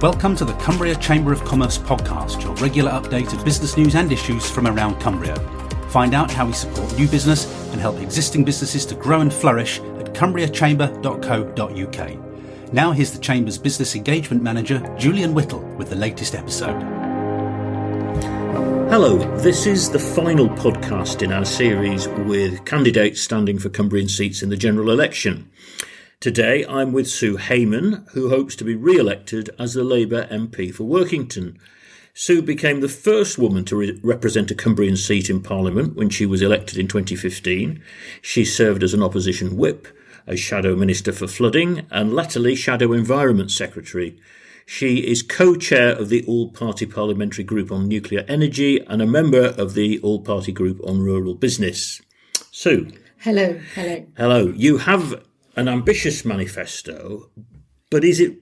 Welcome to the Cumbria Chamber of Commerce podcast, your regular update of business news and issues from around Cumbria. Find out how we support new business and help existing businesses to grow and flourish at cumbriachamber.co.uk. Now here's the Chamber's Business Engagement Manager, Julian Whittle, with the latest episode. Hello, this is the final podcast in our series with candidates standing for Cumbrian seats in the general election. Today I'm with Sue Hayman, who hopes to be re-elected as the Labour MP for Workington. Sue became the first woman to represent a Cumbrian seat in Parliament when she was elected in 2015. She served as an opposition whip, as Shadow Minister for Flooding and latterly Shadow Environment Secretary. She is co-chair of the All-Party Parliamentary Group on Nuclear Energy and a member of the All-Party Group on Rural Business. Sue. Hello. Hello. You have an ambitious manifesto, but is it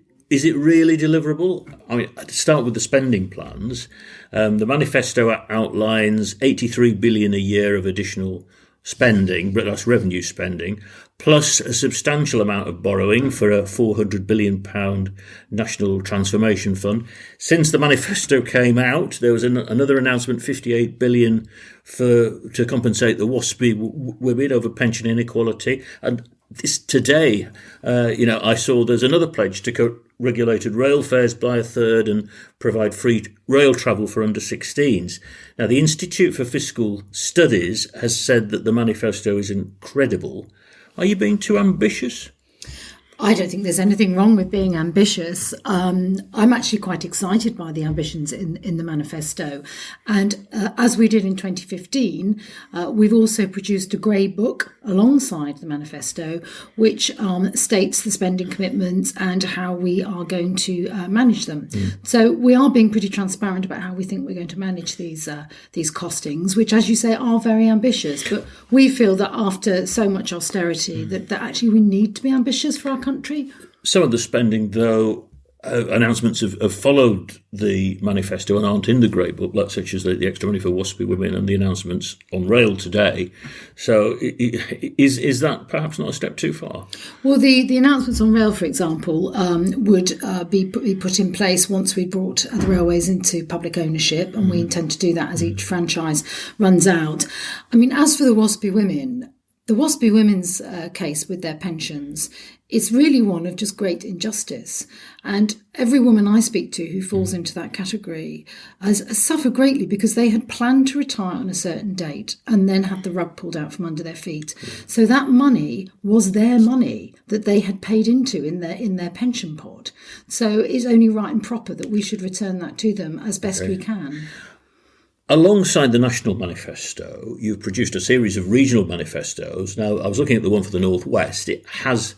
really deliverable? I mean, to start with the spending plans, the manifesto outlines 83 billion a year of additional spending, but that's revenue spending, plus a substantial amount of borrowing for a £400 billion National Transformation Fund. Since the manifesto came out, there was another announcement, 58 billion to compensate the WASPy women over pension inequality. And this today, I saw there's another pledge to cut regulated rail fares by a third and provide free rail travel for under 16s. Now, the Institute for Fiscal Studies has said that the manifesto is incredible. Are you being too ambitious? I don't think there's anything wrong with being ambitious. I'm actually quite excited by the ambitions in the manifesto. And as we did in 2015, we've also produced a grey book alongside the manifesto, which states the spending commitments and how we are going to manage them. So we are being pretty transparent about how we think we're going to manage these costings, which, as you say, are very ambitious. But we feel that after so much austerity, that actually we need to be ambitious for our country. Some of the spending, though, announcements have followed the manifesto and aren't in the Grey Book, like such as the extra money for WASPy women and the announcements on rail today. So is that perhaps not a step too far? Well, the announcements on rail, for example, would be put in place once we brought the railways into public ownership, and we intend to do that as each franchise runs out. I mean, as for the WASPy women, the WASPy women's case with their pensions is really one of just great injustice. And every woman I speak to who falls into that category has suffered greatly because they had planned to retire on a certain date and then had the rug pulled out from under their feet. So that money was their money that they had paid into in their pension pot. So it's only right and proper that we should return that to them as best we can. Alongside the National Manifesto, you've produced a series of regional manifestos. Now, I was looking at the one for the North West. It has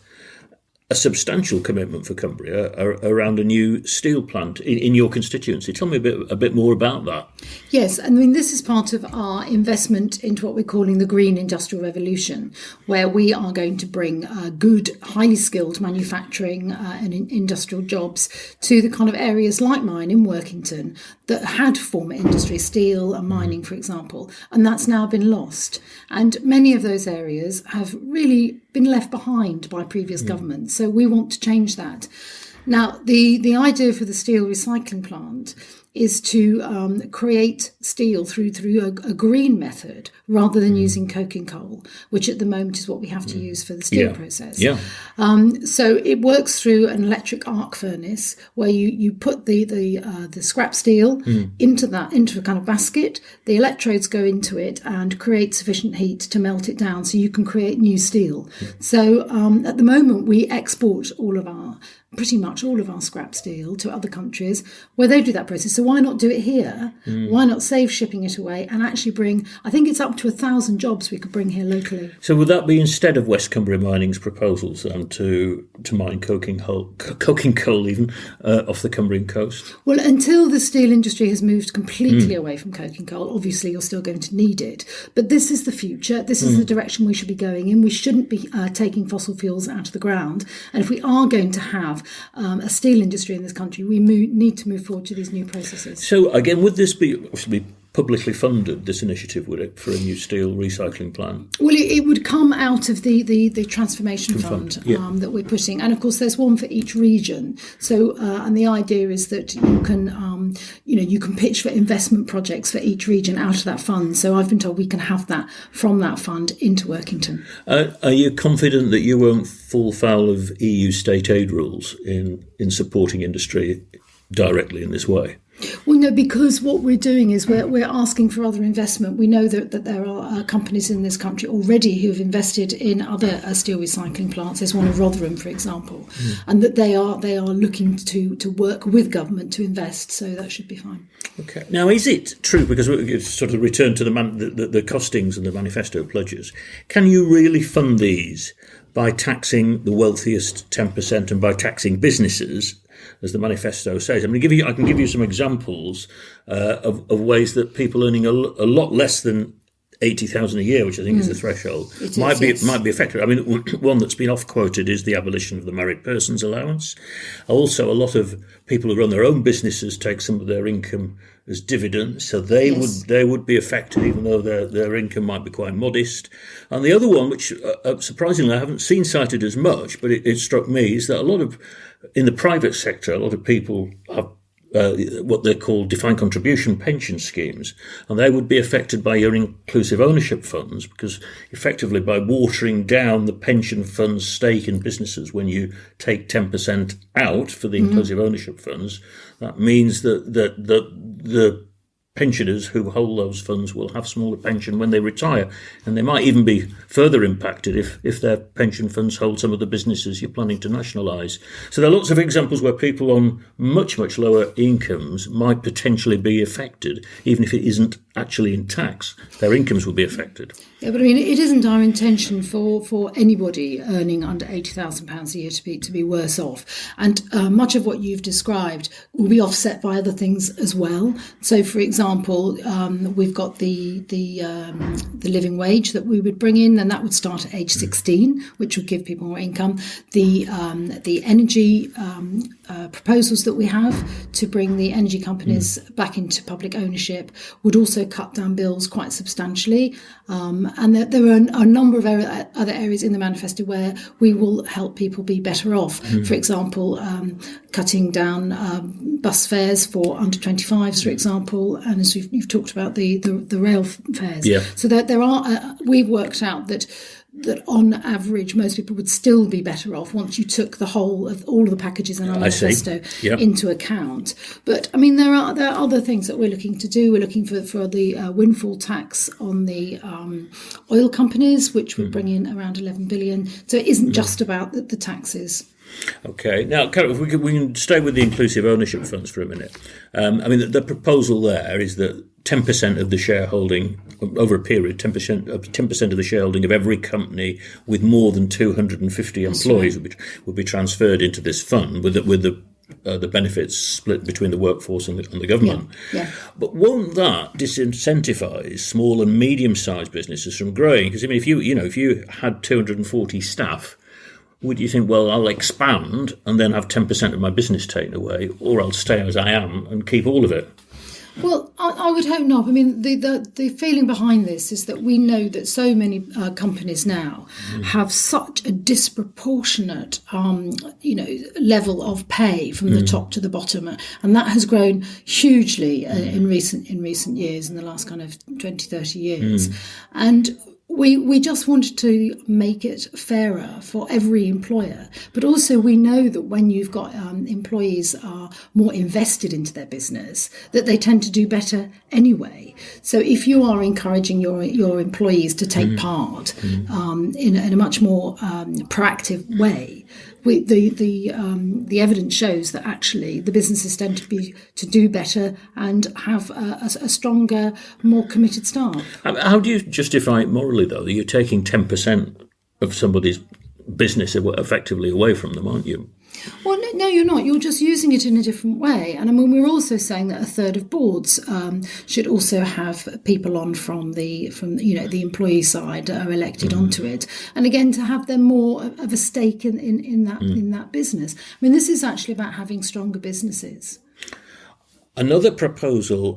a substantial commitment for Cumbria around a new steel plant in your constituency. Tell me a bit more about that. Yes, I mean, this is part of our investment into what we're calling the Green Industrial Revolution, where we are going to bring good, highly skilled manufacturing and industrial jobs to the kind of areas like mine in Workington that had former industry, steel and mining, for example, and that's now been lost. And many of those areas have really been left behind by previous governments. So we want to change that. Now, the idea for the steel recycling plant is to create steel through a green method rather than using coking coal, which at the moment is what we have to use for the steel process. Yeah. So it works through an electric arc furnace where you put the scrap steel into a kind of basket. The electrodes go into it and create sufficient heat to melt it down so you can create new steel. So at the moment we export pretty much all of our scrap steel to other countries where they do that process. So why not do it here? Why not save shipping it away and actually bring, I think it's up to 1,000 jobs we could bring here locally. So would that be instead of West Cumbria Mining's proposals to mine coking coal even off the Cumbrian coast? Well, until the steel industry has moved completely away from coking coal, obviously you're still going to need it. But this is the future. This is the direction we should be going in. We shouldn't be taking fossil fuels out of the ground. And if we are going to have a steel industry in this country, we need to move forward to these new processes. So again, would this be obviously publicly funded, this initiative, would it, for a new steel recycling plant? Well, it would come out of the transformation fund that we're putting, and of course there's one for each region. So, and the idea is that you can, you can pitch for investment projects for each region out of that fund. So I've been told we can have that from that fund into Workington. Are you confident that you won't fall foul of EU state aid rules in supporting industry directly in this way? Well, no, because what we're doing is we're asking for other investment. We know that there are companies in this country already who have invested in other steel recycling plants. There's one in Rotherham, for example, and that they are looking to work with government to invest. So that should be fine. Okay. Now, is it true, because we sort of return to the costings and the manifesto pledges, can you really fund these by taxing the wealthiest 10% and by taxing businesses, as the manifesto says? I can give you some examples of ways that people earning a lot less than 80,000 a year, which I think is the threshold, might be affected. I mean, one that's been off-quoted is the abolition of the married person's allowance. Also, a lot of people who run their own businesses take some of their income as dividends, so they would be affected, even though their income might be quite modest. And the other one, which surprisingly I haven't seen cited as much, but it struck me, is that in the private sector, a lot of people have what they call defined contribution pension schemes, and they would be affected by your inclusive ownership funds, because effectively by watering down the pension fund's stake in businesses when you take 10% out for the inclusive ownership funds, that means that the pensioners who hold those funds will have smaller pension when they retire, and they might even be further impacted if their pension funds hold some of the businesses you're planning to nationalise. So there are lots of examples where people on much, much lower incomes might potentially be affected, even if it isn't actually in tax. Their incomes will be affected. Yeah, but I mean, it isn't our intention for anybody earning under £80,000 a year to be worse off. And much of what you've described will be offset by other things as well. So, for example, we've got the living wage that we would bring in, and that would start at age 16, which would give people more income. The energy proposals that we have to bring the energy companies back into public ownership would also cut down bills quite substantially. And there are a number of other areas in the manifesto where we will help people be better off. For example, cutting down bus fares for under 25s, for example, and as you've talked about the rail fares. Yeah. So there are we've worked out that on average most people would still be better off once you took the whole of all of the packages in our manifesto into account. But I mean, there are other things that we're looking to do. We're looking for the windfall tax on the oil companies, which would bring in around 11 billion. So it isn't just about the taxes. Okay. Now, Carol, if we can stay with the inclusive ownership funds for a minute. I mean, the proposal there is that 10% of the shareholding over a period, 10% of the shareholding of every company with more than 250 employees would be transferred into this fund, with the benefits split between the workforce and the government. Yeah. But won't that disincentivise small and medium-sized businesses from growing? Because I mean, if you had 240 staff, would you think, well, I'll expand and then have 10% of my business taken away, or I'll stay as I am and keep all of it? Well, I would hope not. I mean, the feeling behind this is that we know that so many companies now have such a disproportionate, level of pay from the top to the bottom, and that has grown hugely in recent years, in the last kind of 20, 30 years, and we just wanted to make it fairer for every employer. But also we know that when you've got employees are more invested into their business, that they tend to do better anyway. So if you are encouraging your employees to take part in a much more proactive way, the evidence shows that actually the businesses tend to do better and have a stronger, more committed staff. How do you justify it morally, though, that you're taking 10% of somebody's business effectively away from them, aren't you? Well, no, you're not. You're just using it in a different way. And I mean, we're also saying that a third of boards should also have people on from the employee side that are elected onto it. And again, to have them more of a stake in that business. I mean, this is actually about having stronger businesses. Another proposal,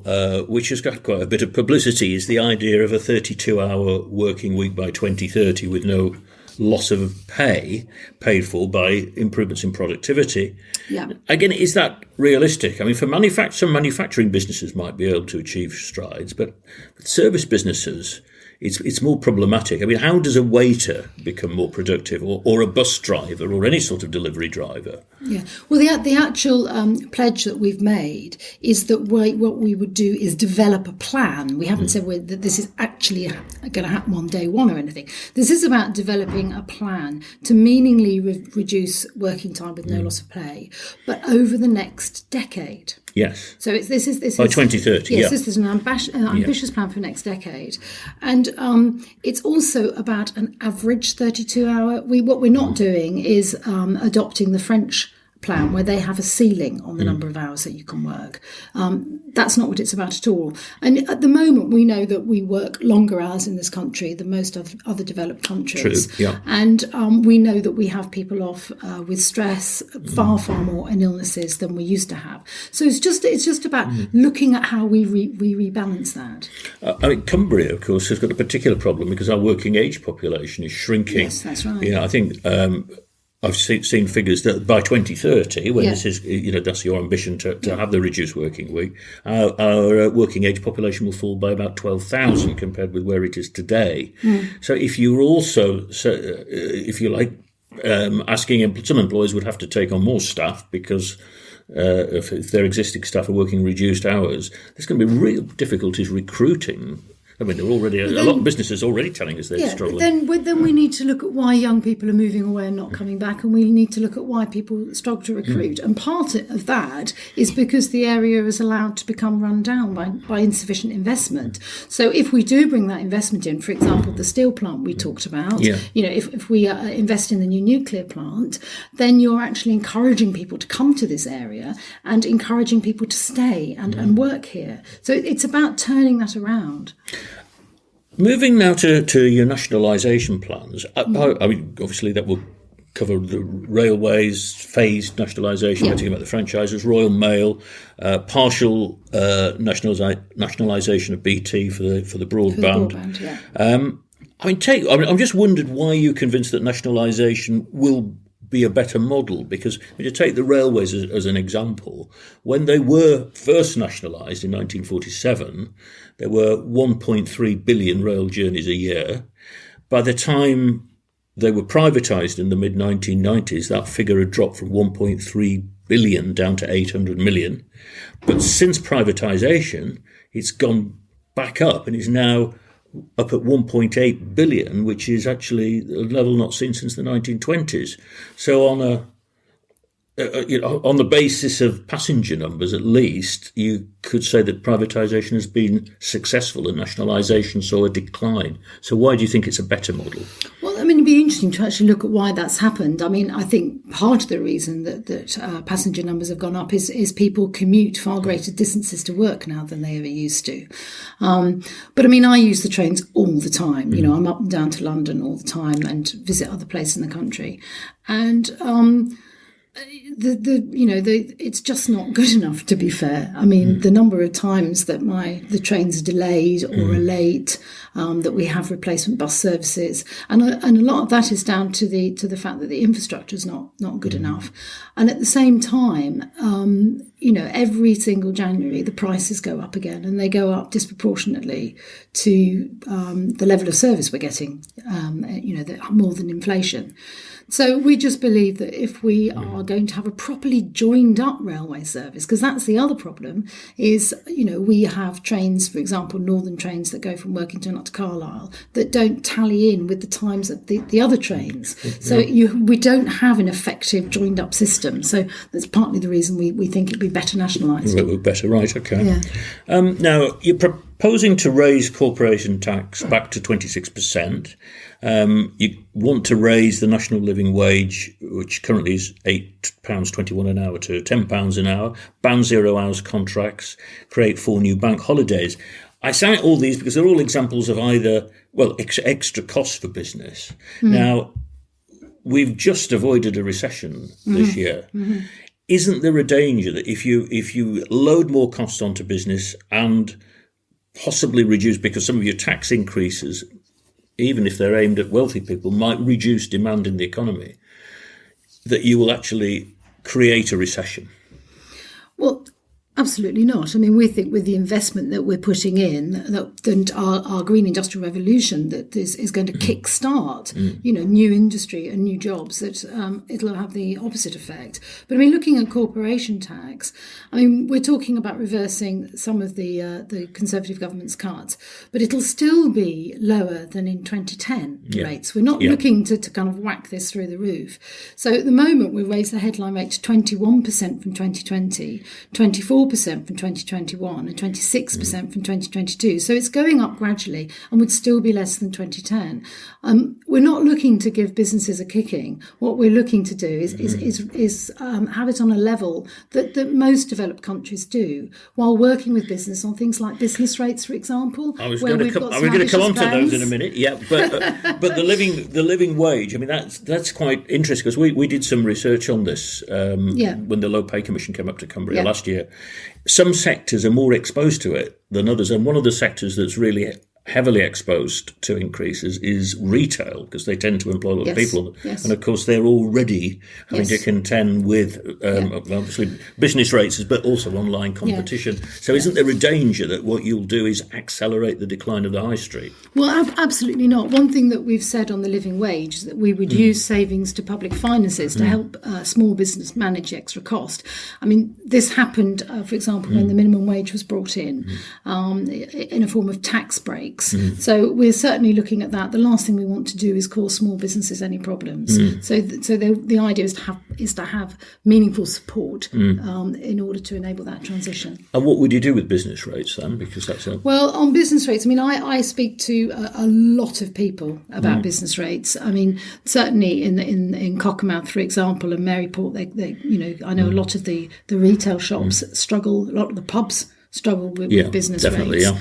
which has got quite a bit of publicity, is the idea of a 32-hour working week by 2030 with no loss of pay, paid for by improvements in productivity. Yeah. Again, is that realistic? I mean, for some manufacturing businesses might be able to achieve strides, but service businesses, it's more problematic. I mean, how does a waiter become more productive, or a bus driver, or any sort of delivery driver? Yeah. Well, the actual pledge that we've made is that what we would do is develop a plan. We haven't said that this is actually going to happen on day one or anything. This is about developing a plan to meaningfully reduce working time with no loss of pay, but over the next decade. Yes. So this is by 2030. Yes, this is an ambitious plan for the next decade, and it's also about an average 32-hour. What we're not doing is adopting the French plan where they have a ceiling on the number of hours that you can work. That's not what it's about at all. And at the moment, we know that we work longer hours in this country than most of other developed countries. True, yeah. And we know that we have people off with stress far more and illnesses than we used to have. So it's just about looking at how we rebalance that. I mean, Cumbria, of course, has got a particular problem because our working age population is shrinking. Yes, that's right. Yeah, I think I've seen figures that by 2030, when Yeah. this is, that's your ambition to have the reduced working week, our working age population will fall by about 12,000 compared with where it is today. So if you're also, if you like, asking, some employers would have to take on more staff because if their existing staff are working reduced hours, there's going to be real difficulties recruiting. I mean, a lot of businesses already telling us they're struggling. Then we need to look at why young people are moving away and not coming back, and we need to look at why people struggle to recruit. And part of that is because the area is allowed to become run down by insufficient investment. So if we do bring that investment in, for example, the steel plant we talked about, if we invest in the new nuclear plant, then you're actually encouraging people to come to this area and encouraging people to stay and work here. So it's about turning that around. Moving now to your nationalisation plans, I mean, obviously that will cover the railways, phased nationalisation, we're talking about the franchises, Royal Mail, partial nationalisation of BT for the broadband. I'm just wondered why you convinced that nationalisation will be a better model, because if you take the railways as an example, when they were first nationalised in 1947, there were 1.3 billion rail journeys a year. By the time they were privatised in the mid-1990s, that figure had dropped from 1.3 billion down to 800 million. But since privatisation, it's gone back up and is now up at 1.8 billion, which is actually a level not seen since the 1920s. So on the basis of passenger numbers, at least, you could say that privatisation has been successful and nationalisation saw a decline. So why do you think it's a better model? Well, I mean, it'd be interesting to actually look at why that's happened. I mean, I think part of the reason that passenger numbers have gone up is people commute far greater distances to work now than they ever used to. But I mean, I use the trains all the time. I'm up and down to London all the time and visit other places in the country. And it's just not good enough, to be fair. I mean, the number of times that the trains are delayed or are late, that we have replacement bus services, and a lot of that is down to the fact that the infrastructure is not good enough. And at the same time, every single January the prices go up again, and they go up disproportionately to the level of service we're getting. More than inflation. So we just believe that if we are going to have a properly joined up railway service, because that's the other problem, is, we have trains, for example, northern trains that go from Workington up to Carlisle that don't tally in with the times of the other trains. So we don't have an effective joined up system. So that's partly the reason we think it'd be better nationalised. Better, right, okay. Yeah. Now, you're proposing to raise corporation tax back to 26%. You want to raise the national living wage, which currently is £8.21 an hour, to £10 an hour, ban 0 hours contracts, create 4 new bank holidays. I cite all these because they're all examples of either, extra costs for business. Now, we've just avoided a recession this year. isn't there a danger that if you load more costs onto business and possibly reduce, because some of your tax increases, even if they're aimed at wealthy people, might reduce demand in the economy, that you will actually create a recession? Well, absolutely not. I mean, we think with the investment that we're putting in, that our green industrial revolution that is going to kickstart, new industry and new jobs, that it'll have the opposite effect. But I mean, looking at corporation tax, I mean, we're talking about reversing some of the Conservative government's cuts, but it'll still be lower than in 2010 rates. We're not looking to kind of whack this through the roof. So at the moment, we raised the headline rate to 21% from 2020, 24% from 2021 and 26% from 2022. So it's going up gradually and would still be less than 2010. We're not looking to give businesses a kicking. What we're looking to do is have it on a level that most developed countries do, while working with business on things like business rates, for example. I was going to come on to those in a minute. Yeah, but the living wage. I mean, that's quite interesting, because we did some research on this when the Low Pay Commission came up to Cumbria last year. Some sectors are more exposed to it than others, and one of the sectors that's really heavily exposed to increases is retail, because they tend to employ a lot of people. Yes. And of course, they're already having to contend with obviously business rates, but also online competition. So isn't there a danger that what you'll do is accelerate the decline of the high street? Well, absolutely not. One thing that we've said on the living wage is that we would use savings to public finances to help small business manage the extra cost. I mean, this happened, for example, when the minimum wage was brought in a form of tax break. So we're certainly looking at that. The last thing we want to do is cause small businesses any problems. So the idea is to have meaningful support in order to enable that transition. And what would you do with business rates then? Because well, on business rates, I mean, I speak to a lot of people about business rates. I mean, certainly in Cockermouth, for example, and Maryport, they I know a lot of the retail shops struggle. A lot of the pubs struggle with business rates.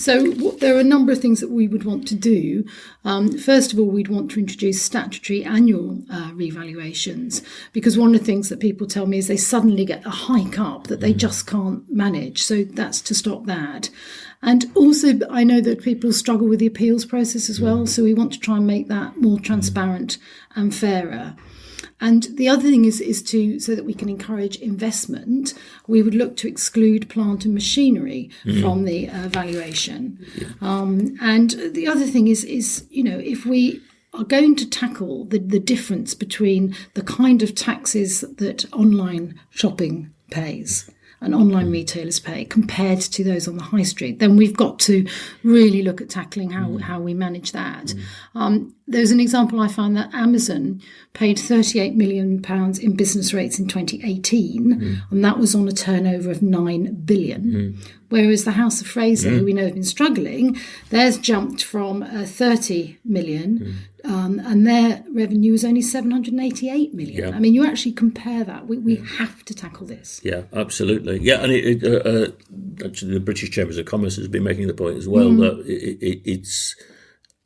So there are a number of things that we would want to do. First of all, we'd want to introduce statutory annual revaluations, because one of the things that people tell me is they suddenly get a hike up that they just can't manage. So that's to stop that. And also, I know that people struggle with the appeals process as well. So we want to try and make that more transparent and fairer. And the other thing is so that we can encourage investment, we would look to exclude plant and machinery from the valuation. And the other thing is if we are going to tackle the difference between the kind of taxes that online shopping pays and online retailers pay compared to those on the high street, then we've got to really look at tackling how we manage that. There's an example I found that Amazon paid £38 million in business rates in 2018, and that was on a turnover of £9 billion. Whereas the House of Fraser, who we know have been struggling, theirs jumped from 30 million, and their revenue was only 788 million. I mean, you actually compare that. We have to tackle this. Yeah, absolutely. Yeah, and actually the British Chambers of Commerce has been making the point as well that it's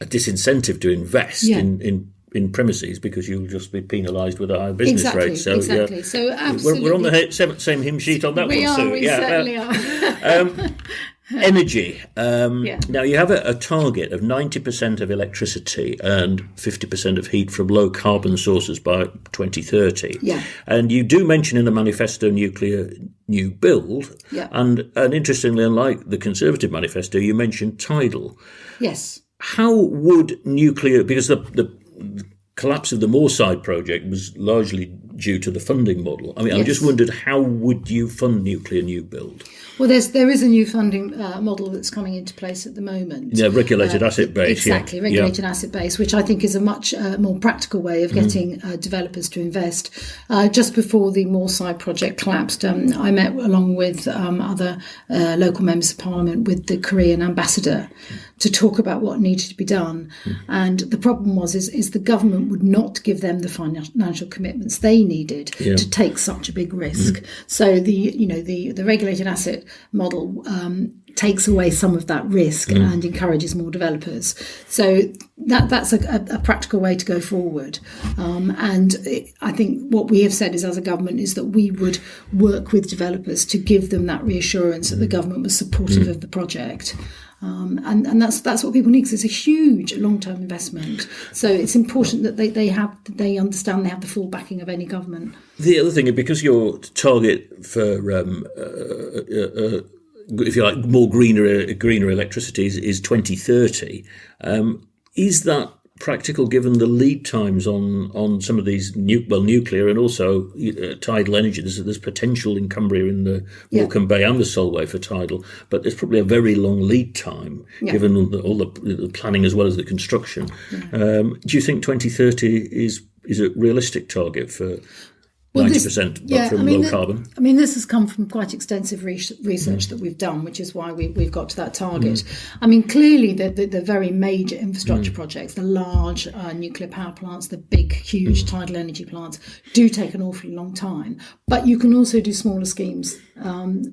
a disincentive to invest in premises, because you'll just be penalised with a higher business rate. So, exactly. So absolutely. We're on the same hymn sheet on that one too. We certainly are. Energy. Now, you have a target of 90% of electricity and 50% of heat from low carbon sources by 2030. Yeah. And you do mention in the manifesto nuclear new build. Yeah. And interestingly, unlike the Conservative manifesto, you mentioned tidal. Yes. How would nuclear, because the collapse of the Moorside project was largely due to the funding model. I mean, I just wondered, how would you fund nuclear new build? Well, there is a new funding model that's coming into place at the moment. Yeah, regulated asset base. Exactly, regulated asset base, which I think is a much more practical way of getting developers to invest. Just before the Moorside project collapsed, I met along with other local members of Parliament with the Korean ambassador to talk about what needed to be done. And the problem is the government would not give them the financial commitments they needed to take such a big risk. So the regulated asset model takes away some of that risk and encourages more developers. So that's a practical way to go forward. I think what we have said is, as a government, is that we would work with developers to give them that reassurance that the government was supportive of the project. And that's what people need, because it's a huge long-term investment. So it's important that they understand they have the full backing of any government. The other thing, because your target for if you like, more greener electricity is 2030. Is that practical given the lead times on some of these nuclear and also tidal energy? There's potential in Cumbria in the Morecambe Bay and the Solway for tidal, but there's probably a very long lead time given all the planning as well as the construction. Do you think 2030 is a realistic target for 90% from low carbon? I mean, this has come from quite extensive research that we've done, which is why we've got to that target. I mean, clearly the very major infrastructure projects, the large nuclear power plants, the big, huge tidal energy plants, do take an awfully long time. But you can also do smaller schemes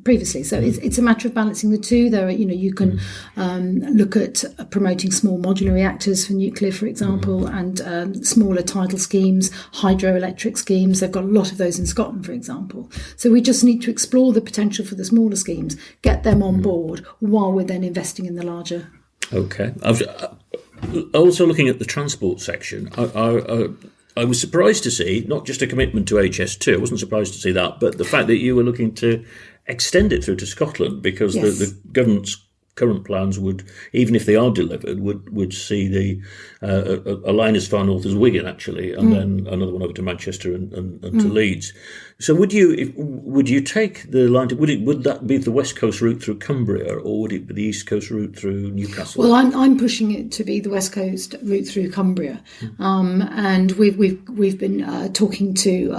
previously. So it's a matter of balancing the two. There are, you can look at promoting small modular reactors for nuclear, for example, and smaller tidal schemes, hydroelectric schemes. They've got a lot of those in Scotland, for example. So we just need to explore the potential for the smaller schemes, get them on board while we're then investing in the larger. Okay. Also looking at the transport section, I was surprised to see not just a commitment to HS2, I wasn't surprised to see that, but the fact that you were looking to extend it through to Scotland, because the government's current plans would, even if they are delivered, would see a line as far north as Wigan, actually, and then another one over to Manchester and to Leeds. So would you take the line? Would that be the west coast route through Cumbria, or would it be the east coast route through Newcastle? Well, I'm pushing it to be the west coast route through Cumbria, and we've been talking to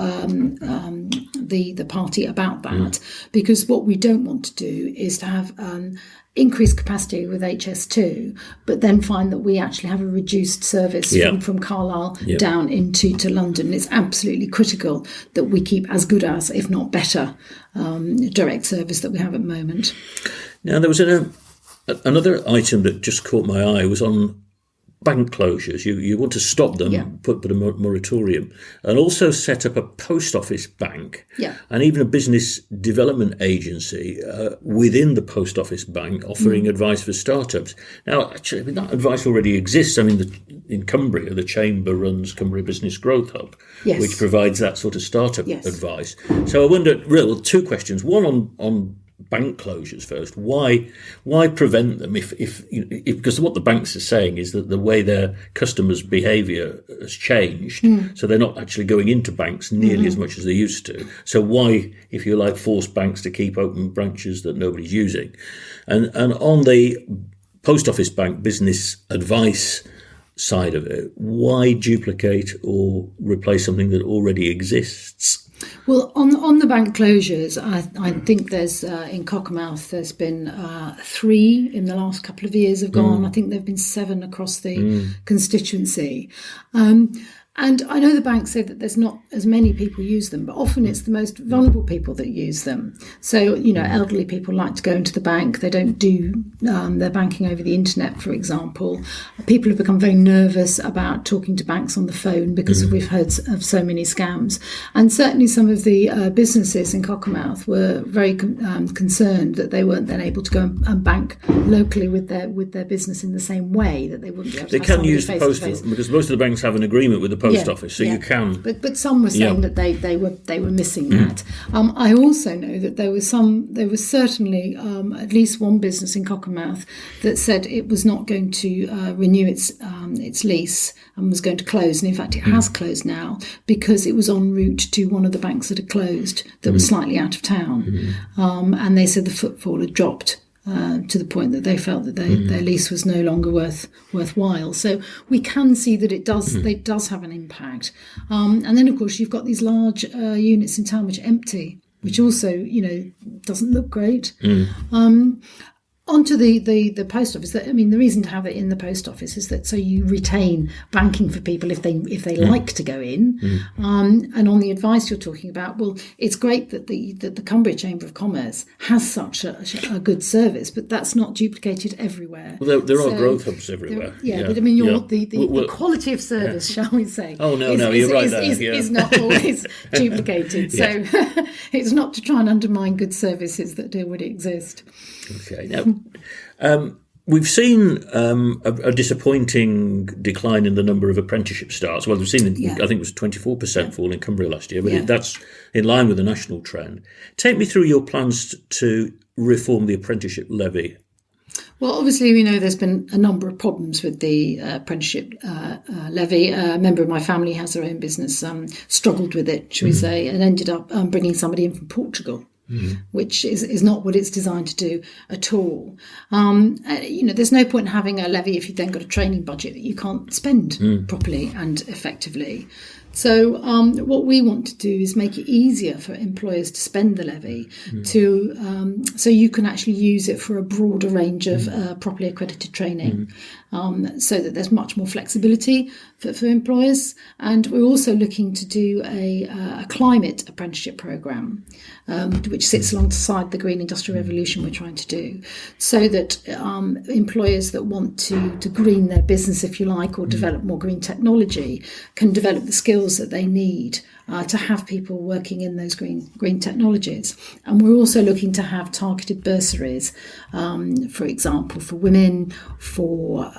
the party about that, because what we don't want to do is to have increased capacity with HS2, but then find that we actually have a reduced service from Carlisle down into London. It's absolutely critical that we keep as good as, if not better, direct service that we have at the moment. Now, there was another item that just caught my eye was on bank closures. You want to stop them, put a moratorium, and also set up a post office bank and even a business development agency within the post office bank offering advice for startups. Now, actually, that advice already exists. I mean, in Cumbria, the Chamber runs Cumbria Business Growth Hub, which provides that sort of startup advice. So I wonder, two questions. One on bank closures first. Why prevent them if because what the banks are saying is that the way their customers' behaviour has changed, so they're not actually going into banks nearly as much as they used to. So why, if you like, force banks to keep open branches that nobody's using? And on the post office bank business advice side of it, why duplicate or replace something that already exists? Well, on the bank closures, I think there's in Cockermouth there's been 3 in the last couple of years have gone. I think there have been 7 across the constituency. And I know the banks say that there's not as many people use them, but often it's the most vulnerable people that use them. So, elderly people like to go into the bank. They don't do their banking over the internet, for example. People have become very nervous about talking to banks on the phone because we've heard of so many scams. And certainly some of the businesses in Cockermouth were very concerned that they weren't then able to go and bank locally with their business in the same way, that they wouldn't be able to. They can use the post because most of the banks have an agreement with the post office, so you can. But some were saying that they were missing that. I also know that there was certainly at least one business in Cockermouth that said it was not going to renew its lease and was going to close, and in fact it has closed now because it was en route to one of the banks that had closed that was slightly out of town, and they said the footfall had dropped to the point that they felt that their lease was no longer worthwhile. So we can see that it does have an impact. And then, of course, you've got these large units in town which are empty, which also, doesn't look great. onto the post office. I mean, the reason to have it in the post office is that so you retain banking for people if they like to go in. And on the advice you're talking about, well, it's great that the Cumbria Chamber of Commerce has such a good service, but that's not duplicated everywhere. Well, there are growth hubs everywhere. But I mean, the quality of service, shall we say? Oh no, you're right there. Is not always duplicated. So it's not to try and undermine good services that already exist. Okay. Now, we've seen a disappointing decline in the number of apprenticeship starts. Well, we've seen, I think it was 24% fall in Cumbria last year, but that's in line with the national trend. Take me through your plans to reform the apprenticeship levy. Well, obviously, we know there's been a number of problems with the apprenticeship levy. A member of my family has their own business, struggled with it, shall we say, and ended up bringing somebody in from Portugal. Which is not what it's designed to do at all. There's no point in having a levy if you've then got a training budget that you can't spend properly and effectively. So what we want to do is make it easier for employers to spend the levy so you can actually use it for a broader range of properly accredited training, so that there's much more flexibility for employers. And we're also looking to do a climate apprenticeship programme, which sits alongside the Green Industrial Revolution we're trying to do, so that employers that want to green their business, if you like, or develop more green technology can develop the skills that they need to have people working in those green technologies. And we're also looking to have targeted bursaries, for example, for women, for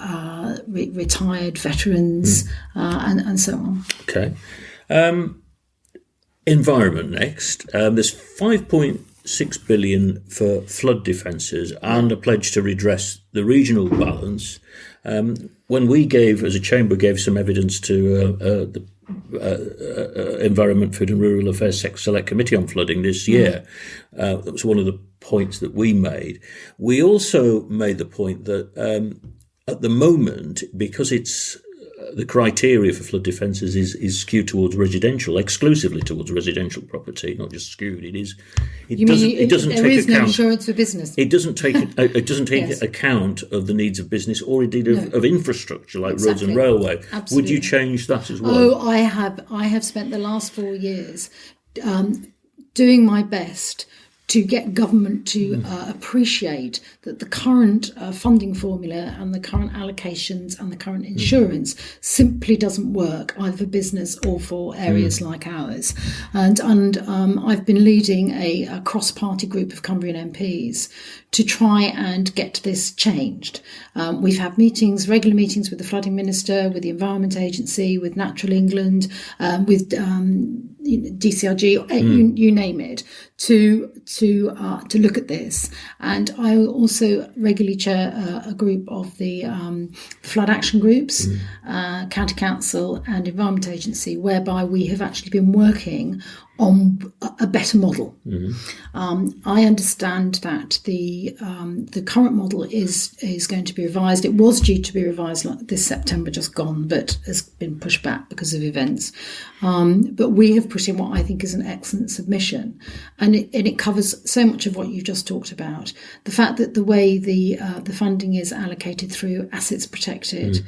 retired veterans, and so on. Okay. Environment next. There's 5.6 billion for flood defences and a pledge to redress the regional balance. When we as a chamber, gave some evidence to the Environment, Food and Rural Affairs Select Committee on flooding this year, that was one of the points that we made. We also made the point that at the moment, because it's the criteria for flood defences is skewed towards residential, exclusively towards residential property, not just skewed. There is no insurance for business. It doesn't take account of the needs of business or indeed of infrastructure like roads and railway. Absolutely. Would you change that as well? Oh, I have spent the last 4 years doing my best to get government to appreciate that the current funding formula and the current allocations and the current insurance simply doesn't work either for business or for areas like ours. And I've been leading a cross-party group of Cumbrian MPs to try and get this changed. We've had regular meetings with the Flooding Minister, with the Environment Agency, with Natural England, with DCRG, you name it, to look at this. And I also regularly chair a group of the flood action groups, County Council and Environment Agency, whereby we have actually been working on a better model. I understand that the current model is going to be revised. It was due to be revised this September, just gone, but has been pushed back because of events. But we have put in what I think is an excellent submission, and it covers so much of what you just talked about. The fact that the way the funding is allocated through assets protected.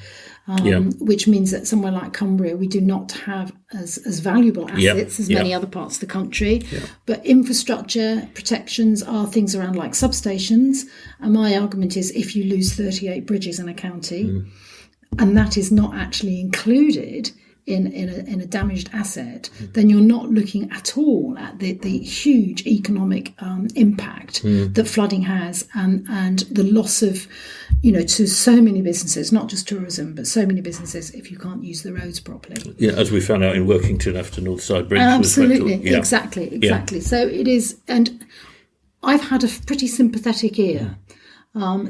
Which means that somewhere like Cumbria, we do not have as valuable assets as many other parts of the country. But infrastructure protections are things around like substations. And my argument is if you lose 38 bridges in a county, and that is not actually included in a damaged asset, then you're not looking at all at the huge economic impact that flooding has and the loss of, to so many businesses, not just tourism, but so many businesses if you can't use the roads properly. Yeah, as we found out in Workington after Northside Bridge. Absolutely, exactly. So it is, and I've had a pretty sympathetic ear.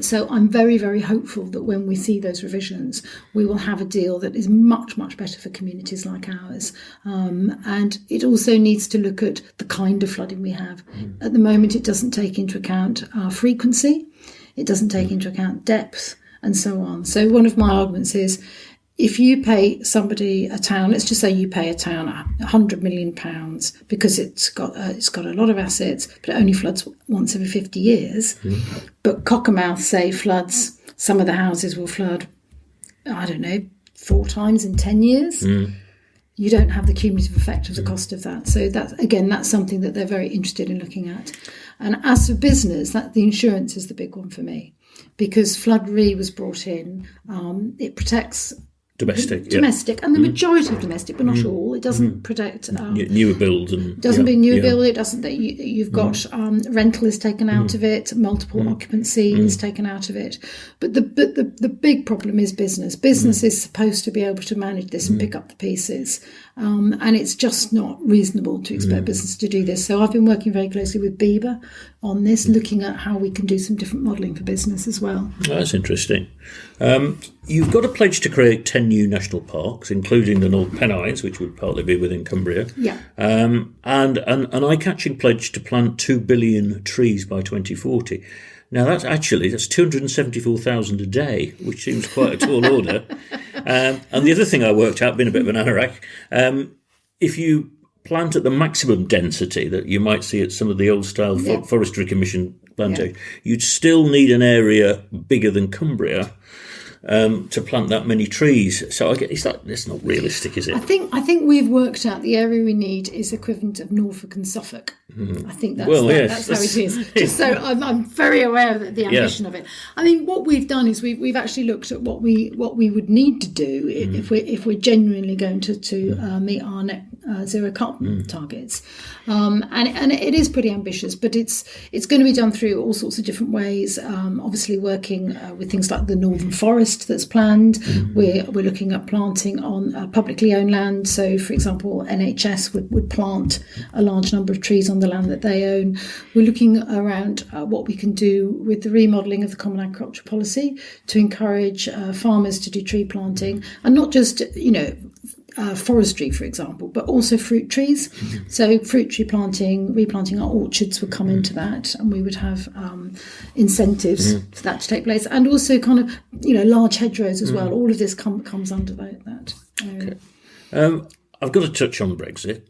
So I'm very, very hopeful that when we see those revisions, we will have a deal that is much, much better for communities like ours. And it also needs to look at the kind of flooding we have. At the moment, it doesn't take into account frequency, it doesn't take into account depth, and so on. So one of my arguments is, if you pay somebody, a town, let's just say you pay a town £100 million because it's got a lot of assets, but it only floods once every 50 years. But Cockermouth, say, floods, some of the houses will flood, I don't know, 4 times in 10 years. You don't have the cumulative effect of the cost of that. So that's something that they're very interested in looking at. And as for business, the insurance is the big one for me, because Flood Re was brought in. It protects domestic, and the majority of domestic, but not all. It doesn't protect newer builds, and doesn't be newer build. It doesn't. You've got rental is taken out of it, multiple occupancy is taken out of it. But the big problem is business. Business is supposed to be able to manage this and pick up the pieces, and it's just not reasonable to expect business to do this. So I've been working very closely with BIBA on this, looking at how we can do some different modelling for business as well. That's interesting. You've got a pledge to create 10 new national parks, including the North Pennines, which would partly be within Cumbria. Yeah. And an eye-catching pledge to plant 2 billion trees by 2040. Now, that's 274,000 a day, which seems quite a tall order. And the other thing I worked out, being a bit of an anorak, if you plant at the maximum density that you might see at some of the old-style Forestry Commission plantations, you'd still need an area bigger than Cumbria to plant that many trees. So it's not realistic, is it? I think we've worked out the area we need is equivalent of Norfolk and Suffolk. I think that's how it is. Just so I'm very aware of the ambition of it. I mean, what we've done is we've actually looked at what we would need to do if we're genuinely going to meet our net zero carbon targets, and it is pretty ambitious, but it's going to be done through all sorts of different ways. Obviously, working with things like the Northern Forest that's planned. We're looking at planting on publicly owned land. So, for example, NHS would plant a large number of trees on the land that they own. We're looking around what we can do with the remodelling of the Common Agricultural Policy to encourage farmers to do tree planting, and not just forestry, for example, but also fruit trees. So fruit tree planting, replanting our orchards would come into that, and we would have incentives for that to take place, and also kind of large hedgerows as well. All of this comes under that area. Okay. I've got to touch on Brexit.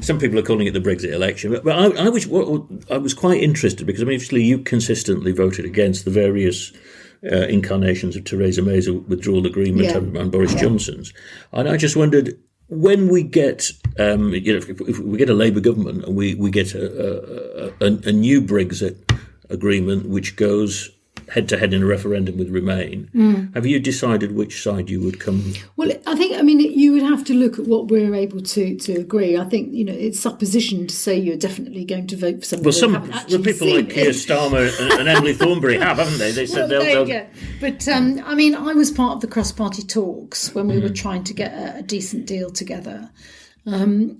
Some people are calling it the Brexit election, but I was quite interested because obviously you consistently voted against the various incarnations of Theresa May's withdrawal agreement and Boris Johnson's, and I just wondered, when we get, if we get a Labour government and we get a new Brexit agreement which goes head to head in a referendum with Remain, have you decided which side you would come? Well, you would have to look at what we're able to agree. I think it's supposition to say you're definitely going to vote for something. Well, some people like Keir Starmer and Emily Thornbury haven't they? They said they'll. But I was part of the cross-party talks when we were trying to get a decent deal together, and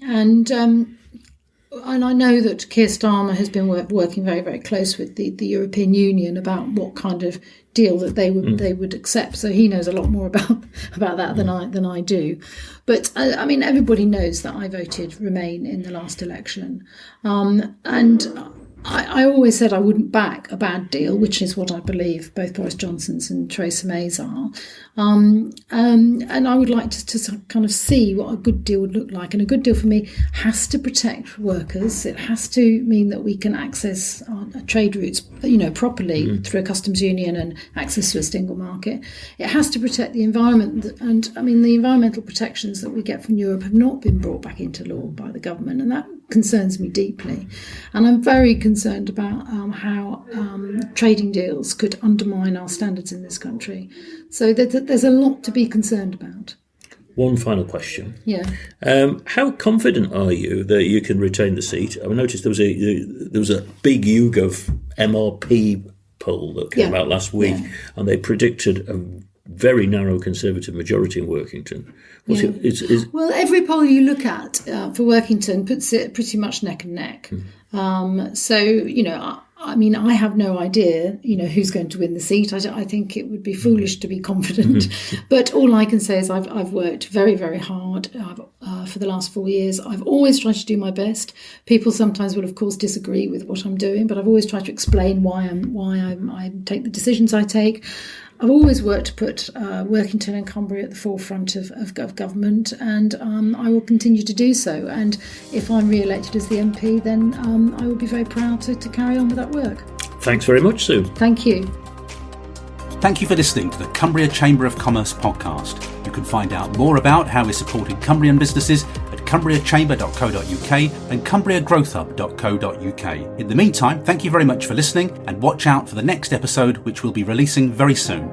I know that Keir Starmer has been working very, very close with the European Union about what kind of deal that they would accept. So he knows a lot more about that than I do. But everybody knows that I voted Remain in the last election, and I always said I wouldn't back a bad deal, which is what I believe both Boris Johnson's and Theresa May's are. And I would like to kind of see what a good deal would look like. And a good deal for me has to protect workers. It has to mean that we can access our trade routes, properly through a customs union and access to a single market. It has to protect the environment. And the environmental protections that we get from Europe have not been brought back into law by the government. And that concerns me deeply. And I'm very concerned about how trading deals could undermine our standards in this country. So there's a lot to be concerned about. One final question. Yeah. How confident are you that you can retain the seat? I noticed there was a big YouGov MRP poll that came out last week, and they predicted a very narrow Conservative majority in Workington. Well, every poll you look at for Workington puts it pretty much neck and neck. I have no idea, who's going to win the seat. I think it would be foolish to be confident. But all I can say is I've worked very, very hard for the last 4 years. I've always tried to do my best. People sometimes will, of course, disagree with what I'm doing, but I've always tried to explain why I take the decisions I take. I've always worked to put Workington and Cumbria at the forefront of government, and I will continue to do so. And if I'm re-elected as the MP, then I will be very proud to carry on with that work. Thanks very much, Sue. Thank you. Thank you for listening to the Cumbria Chamber of Commerce podcast. You can find out more about how we're supporting Cumbrian businesses at cumbriachamber.co.uk and cumbriagrowthhub.co.uk. In the meantime, thank you very much for listening, and watch out for the next episode, which we'll be releasing very soon.